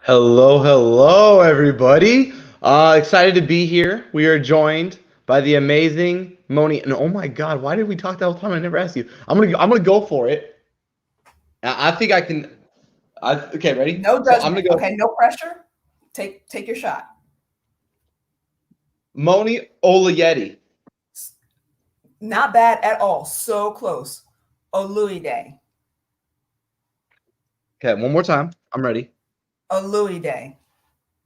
Hello, everybody. Excited to be here. We are joined by the amazing Moni. And oh my God, why did we talk that whole time? I never asked you. I'm gonna go for it. I think I can. Okay, ready? No So I'm judgment. gonna go Okay, no pressure. Take your shot. Moni Oloyede. Not bad at all. So close. Oloyede. Okay, one more time. I'm ready. Oloyede.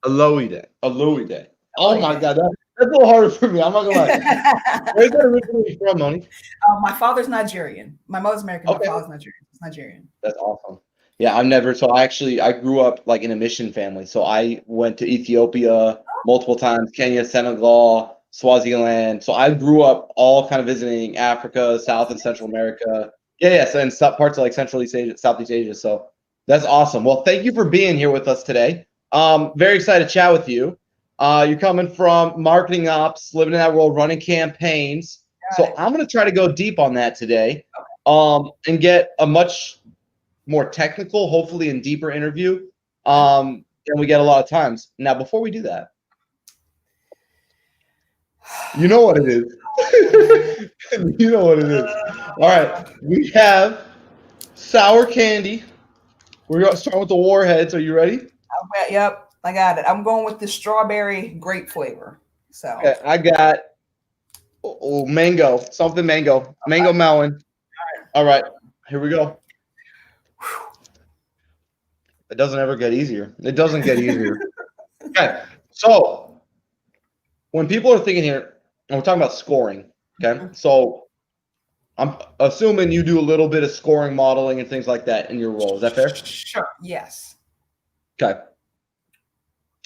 Oloyede. Oh my Oloyede. God, that's a little harder for me. I'm not gonna lie. Where's that originally from, Moni? My father's Nigerian. My mother's American. My Okay. father's Nigerian. It's Nigerian. That's awesome. Yeah, I've never. So I grew up like in a mission family. So I went to Ethiopia multiple times, Kenya, Senegal, Swaziland. So I grew up all kind of visiting Africa, South and Central America. Yeah. So in some parts of like Central East Asia, Southeast Asia. So that's awesome. Well, thank you for being here with us today. Very excited to chat with you. You're coming from marketing ops, living in that world, running campaigns. So I'm going to try to go deep on that today, and get a much more technical, hopefully, and deeper interview than we get a lot of times. Now, before we do that, you know what it is. You know what it is. All right, we have sour candy. We're going to start with the warheads. Are you ready? Yep, I got it. I'm going with the strawberry grape flavor. So Okay, I got mango, something mango melon. All right, here we go. It doesn't ever get easier. It doesn't get easier. Okay, so when people are thinking here, and we're talking about scoring, okay? So I'm assuming you do a little bit of scoring modeling and things like that in your role. Is that fair? Sure. Yes. Okay.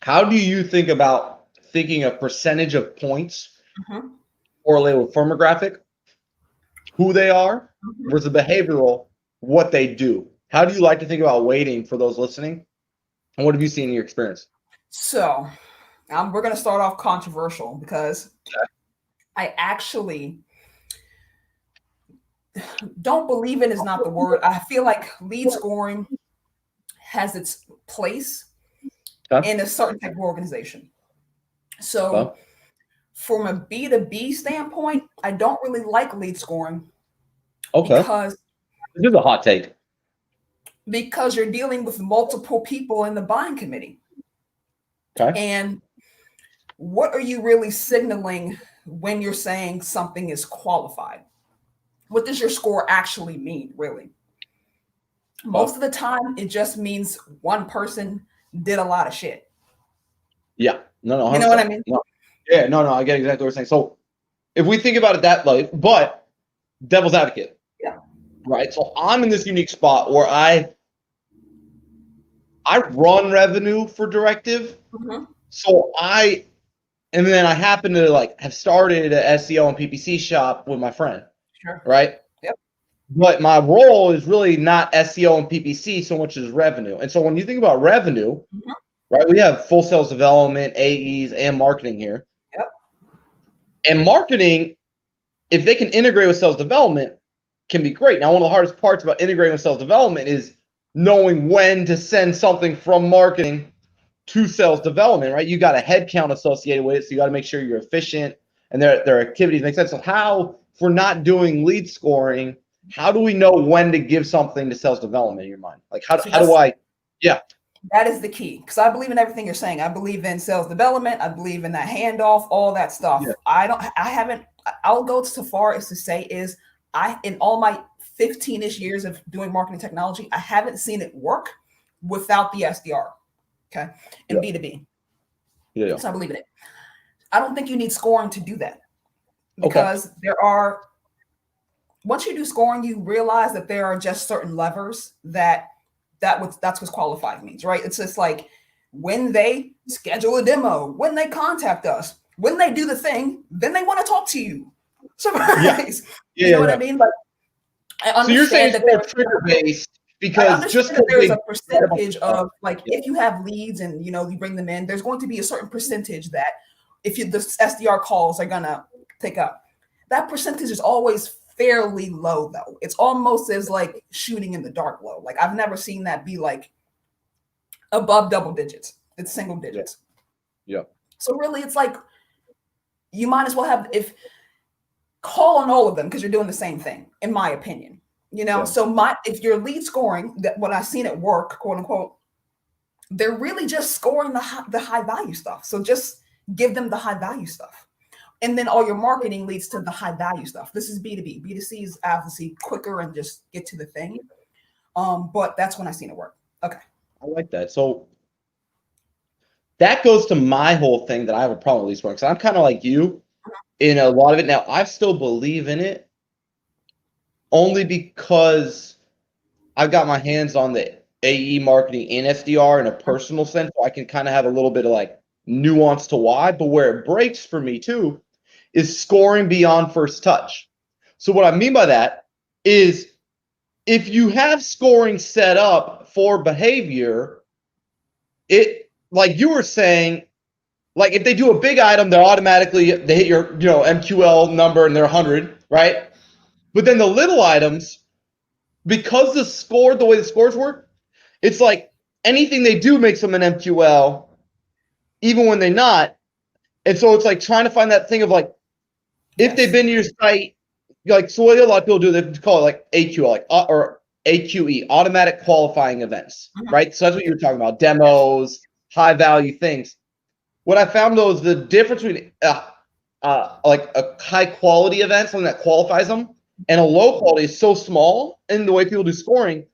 How do you think about thinking a percentage of points correlated with firmographic, who they are, versus behavioral, what they do? How do you like to think about weighting for those listening? And what have you seen in your experience? So we're going to start off controversial because I actually don't believe it is not the word. I feel like lead scoring has its place in a certain type of organization. So from a B2B standpoint, I don't really like lead scoring because this is a hot take. Because you're dealing with multiple people in the buying committee. Okay. And what are you really signaling when you're saying something is qualified? What does your score actually mean, really? Most of the time, it just means one person did a lot of shit. Yeah. No, 100%. You know what I mean? No. Yeah, no, I get exactly what you're saying. So if we think about it that way, but devil's advocate. Yeah. Right. So I'm in this unique spot where I run revenue for Directive. So and then I happen to like have started an SEO and PPC shop with my friend. Sure. Right. Yep. But my role is really not SEO and PPC so much as revenue. And so when you think about revenue, right, we have full sales development, AEs, and marketing here. Yep. And marketing, if they can integrate with sales development, can be great. Now, one of the hardest parts about integrating with sales development is knowing when to send something from marketing to sales development, right? You got a head count associated with it, so you got to make sure you're efficient and their activities make sense. So how, if we're not doing lead scoring, how do we know when to give something to sales development in your mind? Like how do I, yeah. That is the key, because I believe in everything you're saying. I believe in sales development. I believe in that handoff, all that stuff. Yeah. I'll go so far as to say in all my 15-ish years of doing marketing technology, I haven't seen it work without the SDR. Okay. And B2B. Yeah. So I believe in it. I don't think you need scoring to do that, because once you do scoring, you realize that there are just certain levers that's what qualified means, right? It's just like when they schedule a demo, when they contact us, when they do the thing, then they want to talk to you. Surprise. Yeah. You know what I mean? Like, I understand, so you're saying that they're trigger based because just that there's a percentage of, like, if you have leads and you bring them in, there's going to be a certain percentage that if the SDR calls are gonna pick up. That percentage is always fairly low, though. It's almost as like shooting in the dark low. Like, I've never seen that be like above double digits. It's single digits. Yeah. So really, it's like you might as well call on all of them because you're doing the same thing, in my opinion. So if you're lead scoring, that what I've seen at work, quote unquote, they're really just scoring the high value stuff. So just give them the high value stuff. And then all your marketing leads to the high value stuff. This is B2B. B2C is obviously quicker and just get to the thing. But that's when I seen it work. Okay. I like that. So that goes to my whole thing that I have a problem with lead scoring. Because I'm kind of like you in a lot of it. Now, I still believe in it only because I've got my hands on the AE marketing and SDR in a personal sense. So I can kind of have a little bit of like nuance to why. But where it breaks for me too is scoring beyond first touch. So what I mean by that is if you have scoring set up for behavior, it, like you were saying, like if they do a big item, they hit your MQL number and they're 100, right? But then the little items, because the way the scores work, it's like anything they do makes them an MQL, even when they're not. And so it's like trying to find that thing of like, if they've been to your site, like, so what a lot of people do, they call it like AQL, or AQE, automatic qualifying events, right? So that's what you were talking about, demos, high value things. What I found though is the difference between like a high quality event, something that qualifies them, and a low quality is so small in the way people do scoring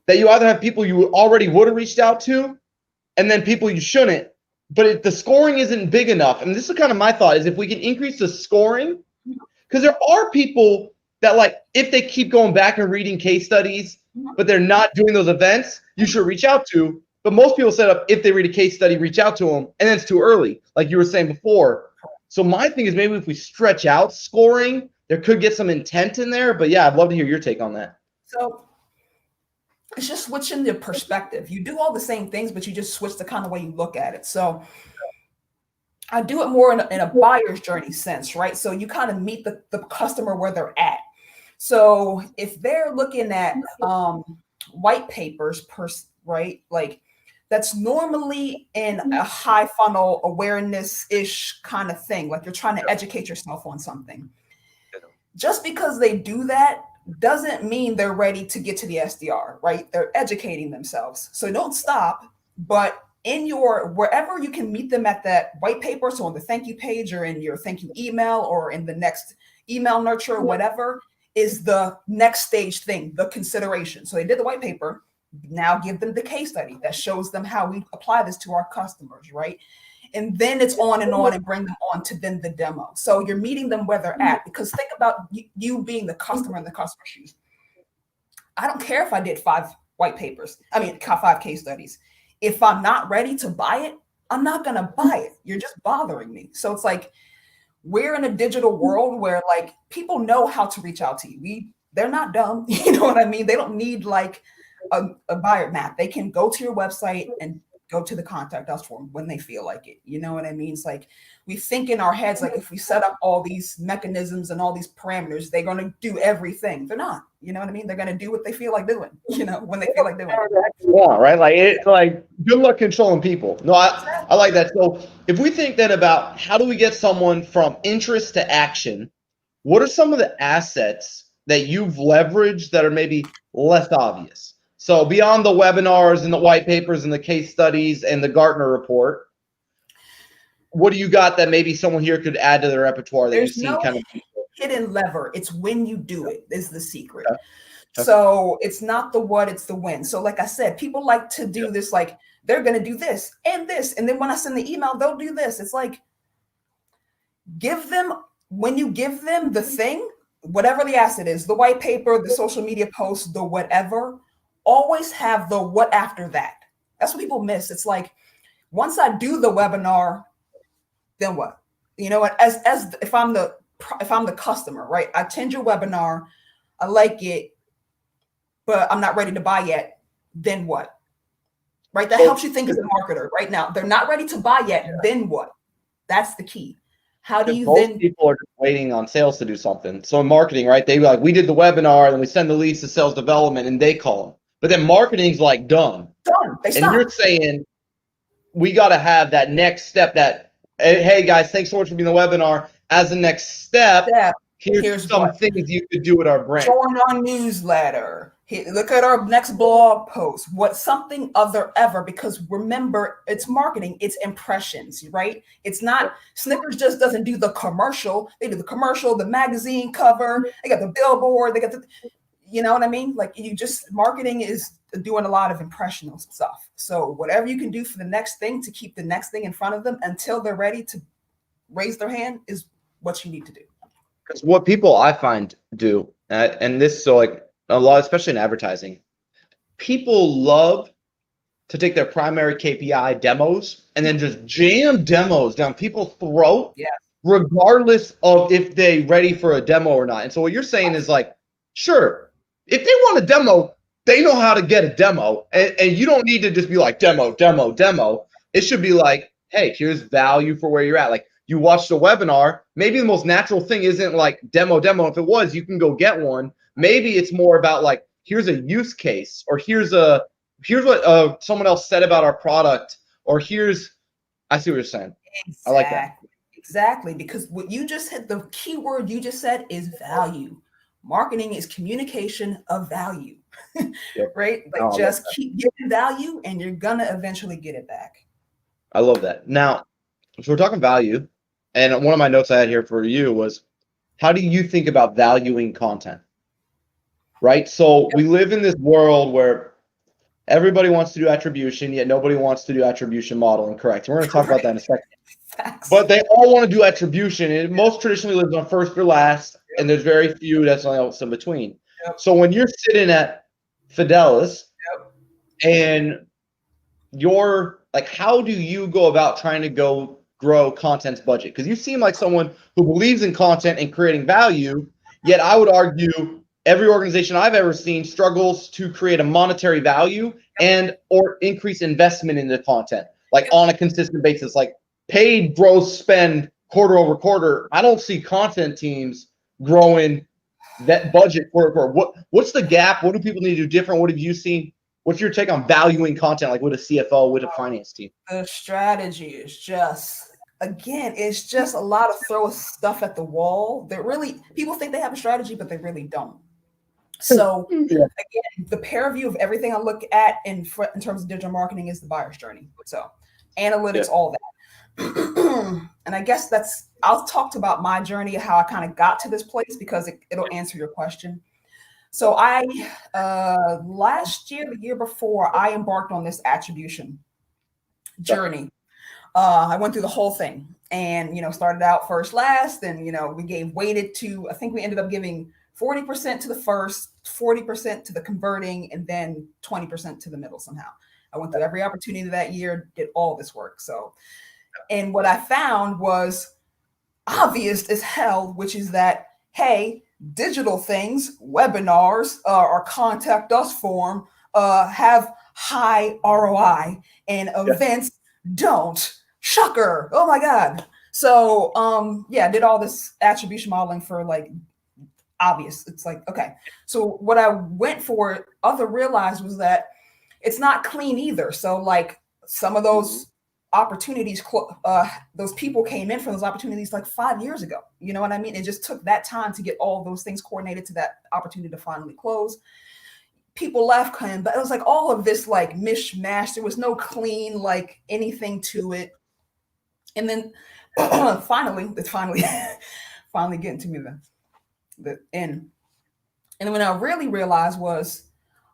that you either have people you already would have reached out to and then people you shouldn't. But the scoring isn't big enough. And this is kind of my thought, is if we can increase the scoring, because there are people that, like, if they keep going back and reading case studies, but they're not doing those events, you should reach out to. But most people set up, if they read a case study, reach out to them, and then it's too early, like you were saying before. So my thing is maybe if we stretch out scoring, there could get some intent in there. But yeah, I'd love to hear your take on that. So it's just switching the perspective. You do all the same things, but you just switch the kind of way you look at it. So I do it more in a buyer's journey sense, right? So you kind of meet the customer where they're at. So if they're looking at white papers, right? Like that's normally in a high funnel awareness-ish kind of thing. Like you're trying to educate yourself on something. Just because they do that doesn't mean they're ready to get to the SDR, right? They're educating themselves. So don't stop, but in wherever you can meet them at that white paper, so on the thank you page or in your thank you email or in the next email nurture or whatever, is the next stage thing, the consideration. So they did the white paper, now give them the case study that shows them how we apply this to our customers, right? And then it's on and bring them on to then the demo. So you're meeting them where they're at, because think about you being the customer in the customer shoes. I don't care if I did 5 white papers, 5 case studies. If I'm not ready to buy it, I'm not going to buy it. You're just bothering me. So it's like, we're in a digital world where like people know how to reach out to you. They're not dumb. You know what I mean? They don't need like a buyer map. They can go to your website and go to the contact us form when they feel like it. You know what I mean? It's like we think in our heads, like if we set up all these mechanisms and all these parameters, they're going to do everything. They're not. You know what I mean? They're going to do what they feel like doing, when they feel like doing it. Yeah, right? Like good luck controlling people. No, I like that. So if we think then about how do we get someone from interest to action, what are some of the assets that you've leveraged that are maybe less obvious? So beyond the webinars and the white papers and the case studies and the Gartner report, what do you got that maybe someone here could add to their repertoire that There's you see no kind of hidden lever? It's when you do it is the secret. Okay. So it's not the what, it's the when. So like I said, people like to do this, like they're going to do this. And then when I send the email, they'll do this. It's like, when you give them the thing, whatever the asset is, the white paper, the social media post, the whatever, always have the what after that. That's what people miss. It's like, once I do the webinar, then what? As if I'm the customer, right? I attend your webinar, I like it, but I'm not ready to buy yet. Then what? Right? That helps you think as a marketer. Right now, they're not ready to buy yet. Then what? That's the key. How do you most people are just waiting on sales to do something. So in marketing, right? They be like, we did the webinar, and then we send the leads to sales development, and they call them. But then marketing's like done. They And stop. you're saying we got to have that next step that, hey guys, thanks so much for being the webinar. As the next step, here's some things you could do with our brand. Join our newsletter. Look at our next blog post. What something other ever, because remember, it's marketing, it's impressions, right? It's not, Snickers just doesn't do the commercial. They do the commercial, the magazine cover, they got the billboard, they got the, you know what I mean? Like marketing is doing a lot of impressional stuff. So whatever you can do for the next thing to keep the next thing in front of them until they're ready to raise their hand is what you need to do. Because what people I find do, and this, so like a lot, especially in advertising, people love to take their primary KPI demos and then just jam demos down people's throat, regardless of if they're ready for a demo or not. And so what you're saying is like, sure, if they want a demo, they know how to get a demo, and you don't need to just be like demo. It should be like, hey, here's value for where you're at. Like, you watched a webinar, maybe the most natural thing isn't like demo. If it was, you can go get one. Maybe it's more about like, here's a use case, or here's what someone else said about our product, or I see what you're saying. Exactly. I like that. Exactly, because what you just hit, the key word you just said is value. Marketing is communication of value, right? Like just keep giving value and you're gonna eventually get it back. I love that. Now, so we're talking value. And one of my notes I had here for you was, how do you think about valuing content? Right? So we live in this world where everybody wants to do attribution, yet nobody wants to do attribution modeling. Correct. And we're going to talk about that in a second. Facts. But they all want to do attribution. It most traditionally lives on first or last, and there's very few that's else in between. So when you're sitting at Fidelis and you're like, how do you go about trying to grow content's budget? Because you seem like someone who believes in content and creating value, yet I would argue every organization I've ever seen struggles to create a monetary value and or increase investment in the content, like on a consistent basis, like paid gross spend quarter over quarter. I don't see content teams growing that budget for what's the gap? What do people need to do different? What have you seen? What's your take on valuing content, like with a CFO, with a finance team? The strategy is just, again, it's just a lot of throw stuff at the wall that really, people think they have a strategy, but they really don't. So again, the pair view of everything I look at in terms of digital marketing is the buyer's journey. So analytics, all that. And I guess I'll talk about my journey, how I kind of got to this place, because it'll answer your question. So last year, the year before, I embarked on this attribution journey. I went through the whole thing and, started out first, last, and, we weighted to, I think we ended up giving 40% to the first, 40% to the converting, and then 20% to the middle somehow. I went through every opportunity that year, did all this work. So, and what I found was obvious as hell, which is that, hey, digital things, webinars, or contact us form have high ROI, and events don't. Shocker. Oh my God. So I did all this attribution modeling for like obvious. It's like, okay. So what I went for, realized was that it's not clean either. So like some of those opportunities, those people came in from those opportunities like 5 years ago. You know what I mean? It just took that time to get all those things coordinated to that opportunity to finally close. People left, but it was like all of this like mishmash. There was no clean, like anything to it. And then finally getting to me the end. And when I really realized was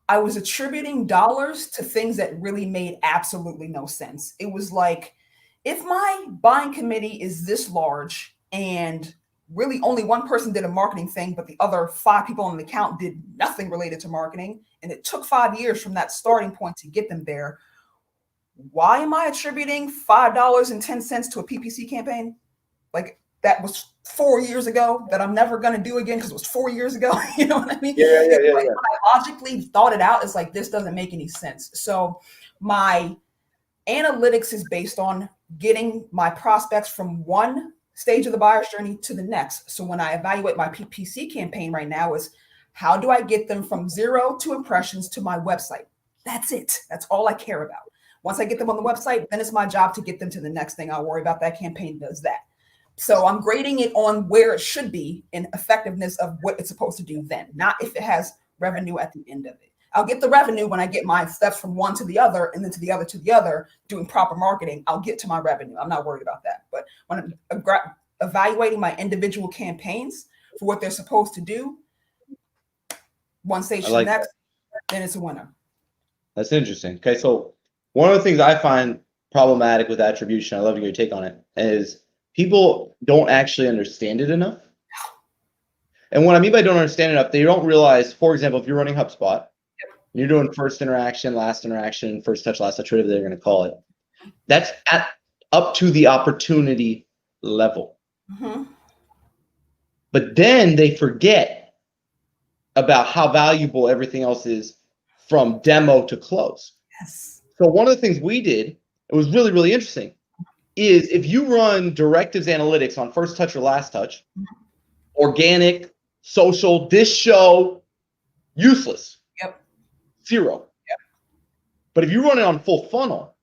I was attributing dollars to things that really made absolutely no sense. It was like, if my buying committee is this large and really only one person did a marketing thing, but the other 5 people on the account did nothing related to marketing, and it took 5 years from that starting point to get them there, why am I attributing $5.10 to a PPC campaign? Like, that was 4 years ago that I'm never going to do again because it was 4 years ago. You know what I mean? Yeah. When I logically thought it out, it's like, this doesn't make any sense. So my analytics is based on getting my prospects from one stage of the buyer's journey to the next. So when I evaluate my PPC campaign right now, is How do I get them from 0 to impressions to my website? That's it. That's all I care about. Once I get them on the website, then it's my job to get them to the next thing. I'll worry about that campaign does that. So I'm grading it on where it should be in effectiveness of what it's supposed to do then, not if it has revenue at the end of it. I'll get the revenue when I get my steps from one to the other and then to the other to the other, doing proper marketing. I'll get to my revenue. I'm not worried about that. But when I'm evaluating my individual campaigns for what they're supposed to do, one stage to the next, then it's a winner. That's interesting. Okay, so one of the things I find problematic with attribution, I love your take on it, is people don't actually understand it enough. And what I mean by don't understand it enough, they don't realize, for example, if you're running HubSpot, you're doing first interaction, last interaction, first touch, last touch, whatever they're going to call it. That's up to the opportunity level. Mm-hmm. But then they forget about how valuable everything else is from demo to close. Yes. So one of the things we did, it was really, really interesting, is if you run directives analytics on first touch or last touch, organic, social, this show, useless. Yep. 0. Yep. But if you run it on full funnel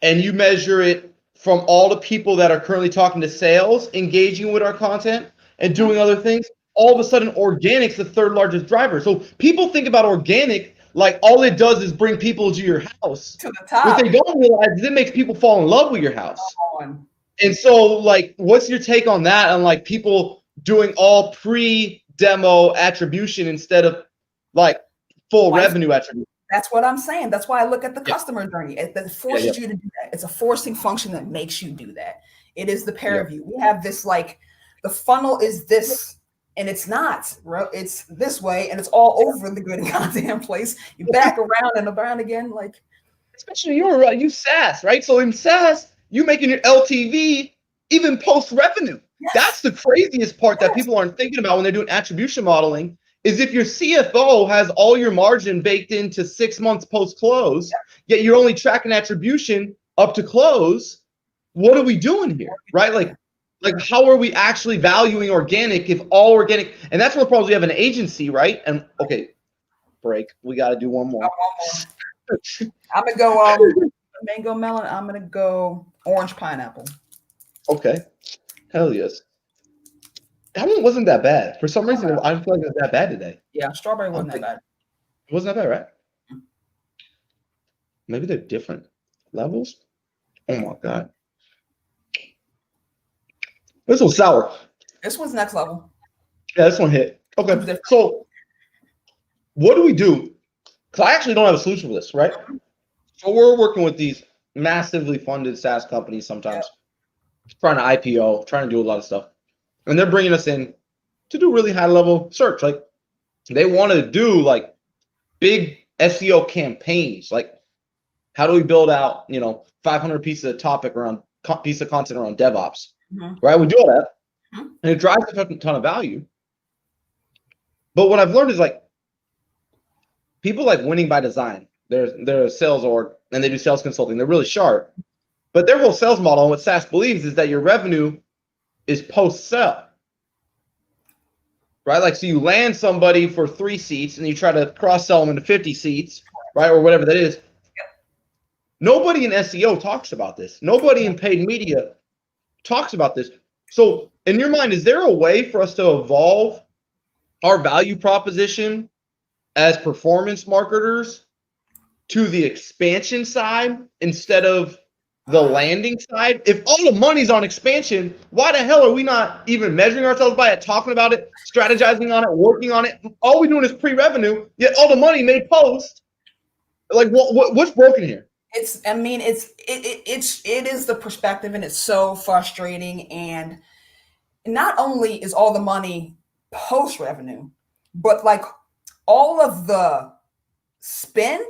and you measure it from all the people that are currently talking to sales, engaging with our content and doing other things, all of a sudden organic's the third largest driver. So people think about organic like all it does is bring people to your house. To the top. What they don't realize is it makes people fall in love with your house. And so like, what's your take on that? And like people doing all pre-demo attribution instead of like full revenue attribution. That's what I'm saying. That's why I look at the customer journey. It forces you to do that. It's a forcing function that makes you do that. It is the pair of you. We have this like, the funnel is this, and it's not, it's this way, and it's all over the good goddamn place. You back around and around again, like. Especially you SaaS, right? So in SaaS, you making your LTV even post revenue. Yes. That's the craziest part that people aren't thinking about when they're doing attribution modeling. Is if your CFO has all your margin baked into 6 months post close, yet you're only tracking attribution up to close. What are we doing here, right? Like how are we actually valuing organic if all organic? And that's one of the problems we have in an agency, right? And okay, break. We got to do one more. I'm gonna go mango melon. I'm gonna go orange pineapple. Okay, hell yes. That one wasn't that bad. For some reason, I don't feel like it was that bad today. Yeah, strawberry wasn't that bad. It wasn't that bad, right? Maybe they're different levels. Oh my god, this was sour. This one's next level. Yeah, this one hit. Okay, so what do we do? Because I actually don't have a solution for this, right? So we're working with these massively funded SaaS companies sometimes, trying to IPO, trying to do a lot of stuff. And they're bringing us in to do really high level search. Like they want to do like big SEO campaigns. Like how do we build out, 500 pieces of content around DevOps, right? We do all that and it drives a ton of value. But what I've learned is like people like winning by design. They're a sales org and they do sales consulting. They're really sharp, but their whole sales model and what SaaS believes is that your revenue is post-sell, right? Like, so you land somebody for 3 seats and you try to cross-sell them into 50 seats, right? Or whatever that is. Nobody in SEO talks about this. Nobody in paid media talks about this. So in your mind, is there a way for us to evolve our value proposition as performance marketers to the expansion side instead of the landing side? If all the money's on expansion, why the hell are we not even measuring ourselves by it, talking about it, strategizing on it, working on it? All we're doing is pre-revenue, yet all the money made post. Like what's broken here? It is the perspective, and it's so frustrating. And not only is all the money post revenue, but like all of the spend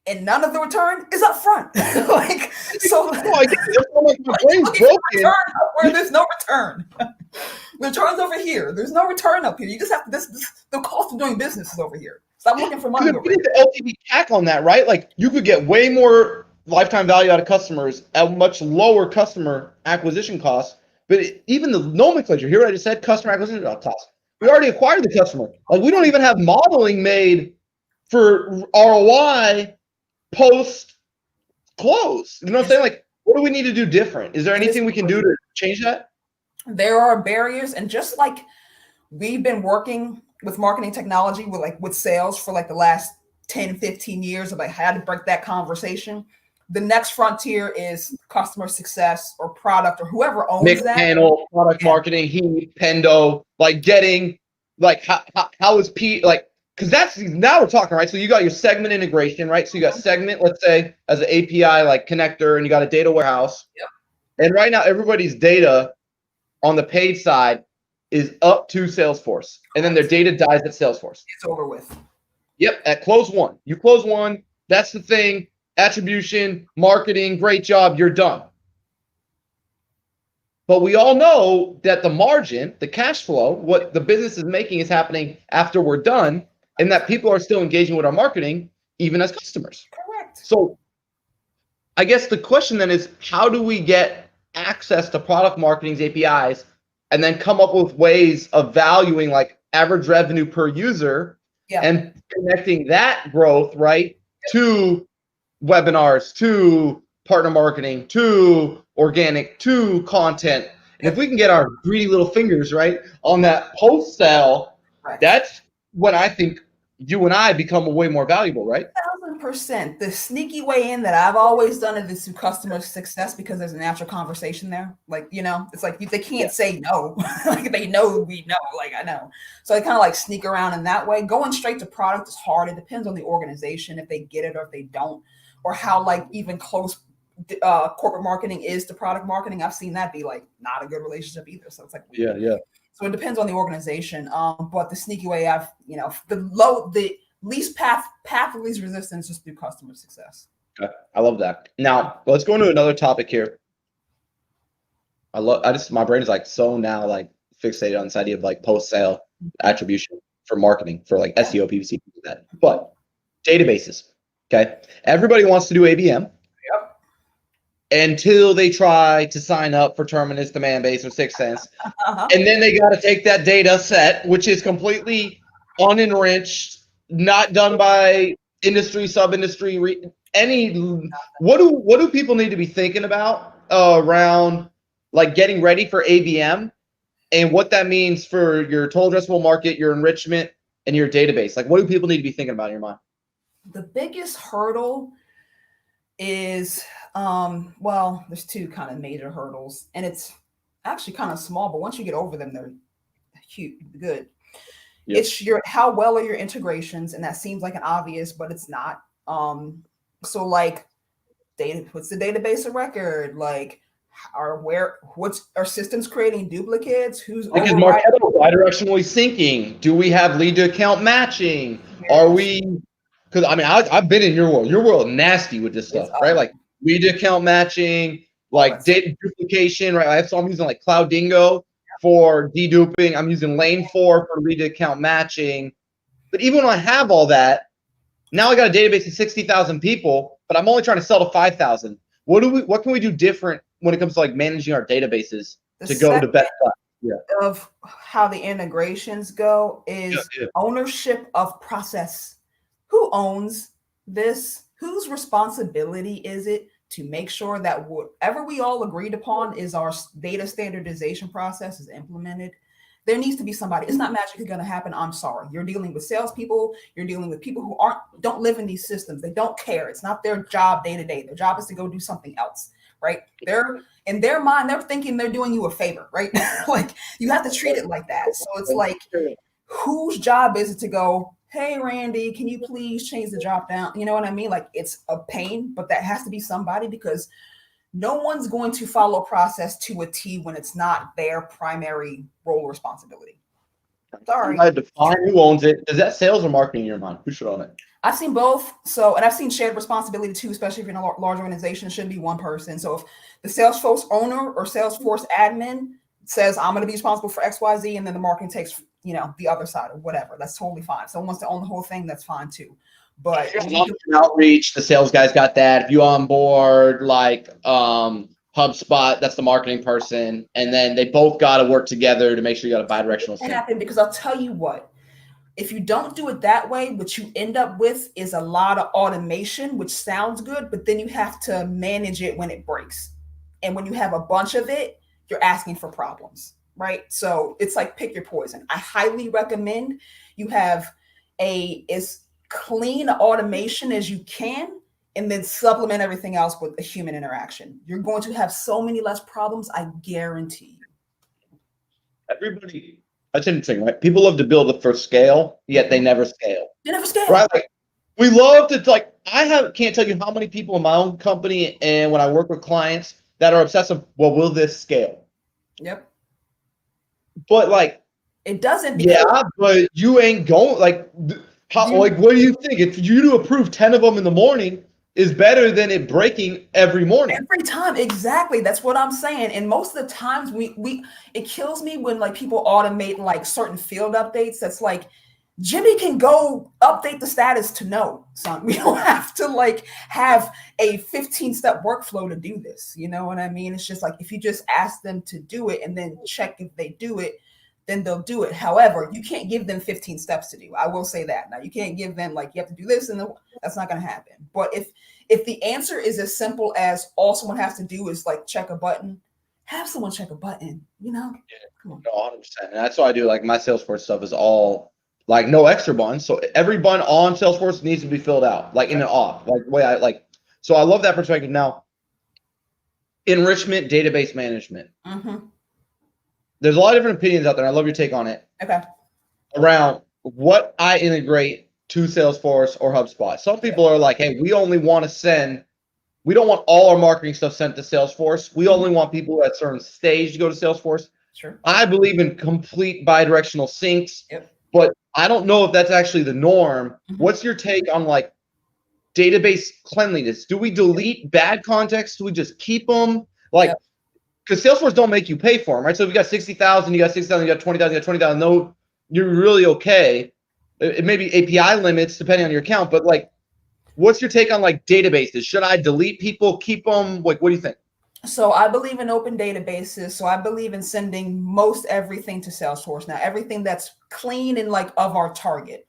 and none of the return is up front. Like, so my brain's broken. Where there's no return. The return's over here. There's no return up here. You just have to, the cost of doing business is over here. Stop looking for money over here. The LTV CAC on that, right? Like you could get way more lifetime value out of customers at much lower customer acquisition costs. But even the nomenclature, here I just said customer acquisition cost. We already acquired the customer. Like, we don't even have modeling made for ROI post close. You know what I'm saying? Like, what do we need to do different? Is there anything we can do to change that? There are barriers, and just like we've been working with marketing technology with sales for like the last 10, 15 years of like how to break that conversation. The next frontier is customer success or product or whoever owns Mixed that. panel, product marketing, Heat, Pendo, like getting like how is P like, because that's now we're talking, right? So you got your segment integration, right? So you got segment, let's say, as an API like connector, and you got a data warehouse. Yep. And right now everybody's data on the paid side is up to Salesforce, and then their data dies at Salesforce. It's over with. Yep, at close one. You close one, that's the thing. Attribution, marketing, great job, you're done. But we all know that the margin, the cash flow, what the business is making is happening after we're done, and that people are still engaging with our marketing, even as customers. Correct. So I guess the question then is, how do we get access to product marketing's APIs and then come up with ways of valuing like average revenue per user and connecting that growth, right, to webinars, to partner marketing, to organic, to content. And if we can get our greedy little fingers, right, on that post sale, that's when I think you and I become way more valuable, right? 1,000%. The sneaky way in that I've always done it is through customer success, because there's a natural conversation there. Like, you know, it's like they can't say no. Like, they know we know. Like, I know. So I kind of like sneak around in that way. Going straight to product is hard. It depends on the organization, if they get it or if they don't, or how like even close corporate marketing is to product marketing. I've seen that be like not a good relationship either. So it's like, yeah. So it depends on the organization. But the sneaky way the least path of least resistance is through customer success. Okay. I love that. Now let's go into another topic here. My brain is like so now like fixated on this idea of like post sale attribution for marketing for like SEO, PPC, that. But databases. Okay. Everybody wants to do ABM. Until they try to sign up for Terminus, Demand Base, or 6sense. And then they got to take that data set, which is completely unenriched, not done by industry, sub-industry, what do people need to be thinking about around like getting ready for ABM and what that means for your total addressable market, your enrichment, and your database? Like, what do people need to be thinking about in your mind? The biggest hurdle is there's two kind of major hurdles, and it's actually kind of small, but once you get over them, they're huge, good. Yep. It's how well are your integrations, and that seems like an obvious, but it's not. So like what's the database of record? Like what's our systems creating duplicates? Who's like is Marketo bidirectionally syncing? Do we have lead to account matching? Are we? Because I mean, I've been in your world. Your world nasty with this stuff, right? Like lead to account matching, like data duplication, right? So I'm using like Cloud Dingo for deduping. I'm using Lane 4 for lead to account matching. But even when I have all that, now I got a database of 60,000 people, but I'm only trying to sell to 5,000. What can we do different when it comes to like managing our databases to go to best class? Of how the integrations go is ownership of process. Who owns this? Whose responsibility is it to make sure that whatever we all agreed upon is our data standardization process is implemented? There needs to be somebody. It's not magically going to happen. I'm sorry. You're dealing with salespeople. You're dealing with people who don't live in these systems. They don't care. It's not their job day to day. Their job is to go do something else, right? They're in their mind, they're thinking they're doing you a favor, right? Like you have to treat it like that. So it's like, whose job is it to go, hey, Randy, can you please change the drop down? You know what I mean? Like it's a pain, but that has to be somebody, because no one's going to follow a process to a T when it's not their primary role or responsibility. Sorry. I define who owns it. Is that sales or marketing in your mind? Who should own it? I've seen both. So, and I've seen shared responsibility too, especially if you're in a large organization. It shouldn't be one person. So if the Salesforce owner or Salesforce admin says, I'm going to be responsible for XYZ, and then the marketing takes, the other side or whatever, that's totally fine. If someone wants to own the whole thing, that's fine too. But outreach, the sales guys got that. If you onboard like HubSpot, that's the marketing person, and then they both got to work together to make sure you got a bi-directional sync. Happen because I'll tell you what, if you don't do it that way, what you end up with is a lot of automation, which sounds good, but then you have to manage it when it breaks. And when you have a bunch of it, you're asking for problems, right? So it's like pick your poison. I highly recommend you have as clean automation as you can, and then supplement everything else with a human interaction. You're going to have so many less problems, I guarantee you. Everybody, that's interesting, right? People love to build it for scale, yet they never scale. They never scale. Right? Like, we love to, like, can't tell you how many people in my own company and when I work with clients that are obsessive, well, will this scale? Yep. But like, it doesn't. Yeah, but you ain't going, like, like, what do you think? If you to approve 10 of them in the morning is better than it breaking every morning. Every time, exactly. That's what I'm saying. And most of the times it kills me when like people automate like certain field updates. That's like, Jimmy can go update the status to no, son. We don't have to like have a 15-step workflow to do this. You know what I mean? It's just like, if you just ask them to do it and then check if they do it, then they'll do it. However, you can't give them 15 steps to do. I will say that. Now, you can't give them like, you have to do this, and that's not going to happen. But if the answer is as simple as all someone has to do is like check a button, have someone check a button, you know? Yeah, come on. No, 100%. And that's why I do, like, my Salesforce stuff is all like no extra buttons. So every button on Salesforce needs to be filled out, like in and off, like the way I like. So I love that perspective. Now, enrichment, database management. Mm-hmm. There's a lot of different opinions out there. I love your take on it. Okay. Around what I integrate to Salesforce or HubSpot. Some people are like, hey, we only want to send, we don't want all our marketing stuff sent to Salesforce. We only want people at a certain stage to go to Salesforce. Sure. I believe in complete bi-directional syncs, Yep. but I don't know if that's actually the norm. Mm-hmm. What's your take on like database cleanliness? Do we delete bad context? Do we just keep them? Like, because Salesforce don't make you pay for them, right? So if you got 60,000, you got 60,000, you got 20,000, you got 20,000. No, you're really okay. It may be API limits depending on your account, but like, what's your take on like databases? Should I delete people, keep them? Like, what do you think? So I believe in open databases. So I believe in sending most everything to Salesforce. Now, everything that's clean and like of our target.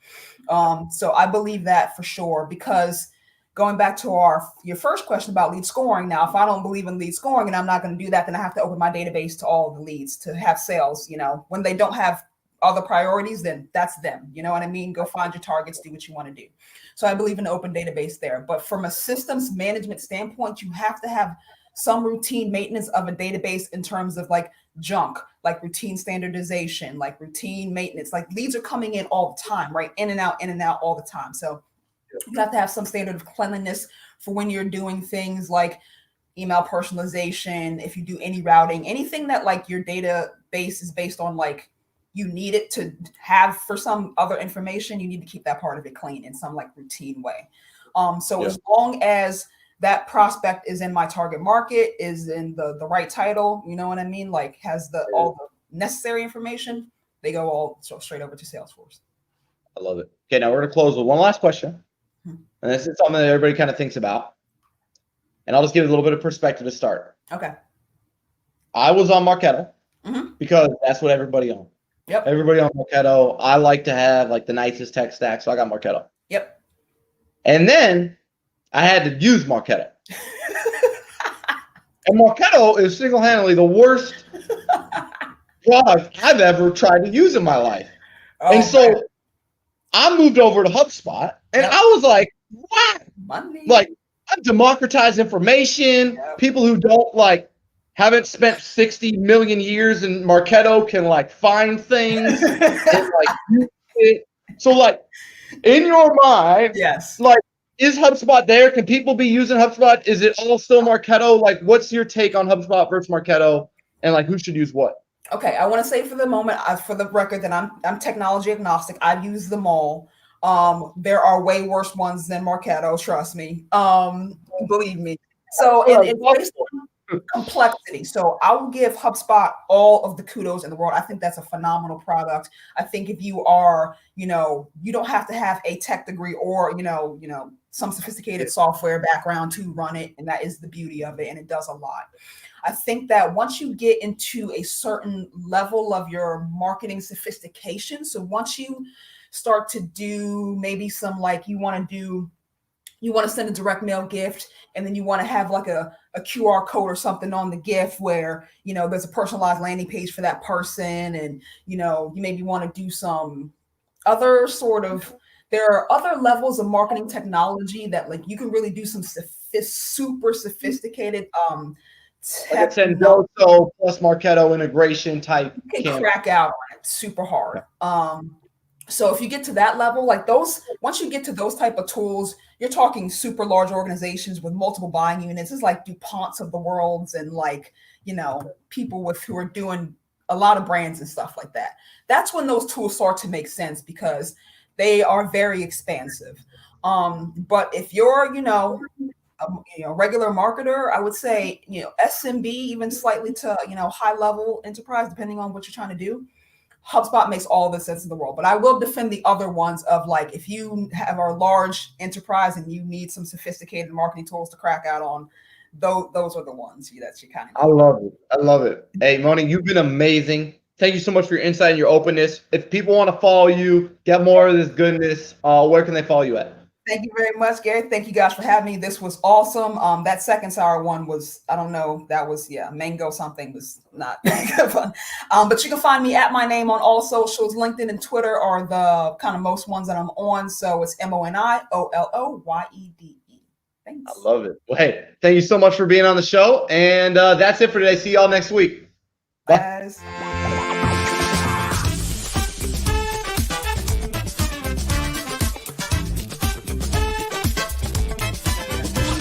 So I believe that for sure, because going back to your first question about lead scoring. Now, if I don't believe in lead scoring and I'm not going to do that, then I have to open my database to all the leads to have sales. You know, when they don't have other priorities, then that's them. You know what I mean? Go find your targets, do what you want to do. So I believe in an open database there. But from a systems management standpoint, you have to have some routine maintenance of a database in terms of like junk, like routine standardization, like routine maintenance. Like leads are coming in all the time, right? In and out all the time. So you have to have some standard of cleanliness for when you're doing things like email personalization. If you do any routing, anything that like your database is based on, like you need it to have for some other information, you need to keep that part of it clean in some like routine way. So as long as that prospect is in my target market, is in the right title, you know what I mean? Like has all the necessary information, they go all straight over to Salesforce. I love it. Okay, now we're going to close with one last question. And this is something that everybody kind of thinks about. And I'll just give it a little bit of perspective to start. Okay. I was on Marketo because that's what everybody on. Yep. Everybody on Marketo. I like to have like the nicest tech stack, so I got Marketo. Yep. And then I had to use Marketo. And Marketo is single-handedly the worst product I've ever tried to use in my life. Oh, and so man. I moved over to HubSpot, and I was like, what? Money. Like, I've democratized information. People who don't like haven't spent 60 million years in Marketo can like find things and like use it. So like in your mind, yes, like is HubSpot there? Can people be using HubSpot? Is it all still Marketo? Like what's your take on HubSpot versus Marketo, and like who should use what? Okay, I want to say for the moment, for the record, that I'm technology agnostic. I've used them all. There are way worse ones than Marketo, trust me. Believe me. So it's based on complexity. So I will give HubSpot all of the kudos in the world. I think that's a phenomenal product. I think if you are, you know, you don't have to have a tech degree or, you know, some sophisticated software background to run it, and that is the beauty of it, and it does a lot. I think that once you get into a certain level of your marketing sophistication, so once you start to do maybe some, like, you want to send a direct mail gift, and then you want to have like a QR code or something on the gift where, you know, there's a personalized landing page for that person. And, you know, you maybe want to do some other sort of, there are other levels of marketing technology that, like, you can really do some super sophisticated like a Sendoso plus Marketo integration type. You can crack out on it super hard. So if you get to that level, like those, once you get to those type of tools, you're talking super large organizations with multiple buying units. It's like DuPonts of the worlds, and, like, you know, people who are doing a lot of brands and stuff like that. That's when those tools start to make sense, because they are very expansive. But if you're, you know, a regular marketer, I would say, you know, SMB, even slightly to, you know, high level enterprise, depending on what you're trying to do, HubSpot makes all the sense in the world. But I will defend the other ones of, like, if you have a large enterprise and you need some sophisticated marketing tools to crack out on, those are the ones that you kind of need. I love it. I love it. Hey, Moni, you've been amazing. Thank you so much for your insight and your openness. If people want to follow you, get more of this goodness, where can they follow you at? Thank you very much, Garrett. Thank you guys for having me. This was awesome. That second sour one was, I don't know, that was, mango something, was not fun. But you can find me at my name on all socials. LinkedIn and Twitter are the kind of most ones that I'm on. So it's MoniOloyede. Thanks. I love it. Well, hey, thank you so much for being on the show. And that's it for today. See y'all next week. Bye. Guys.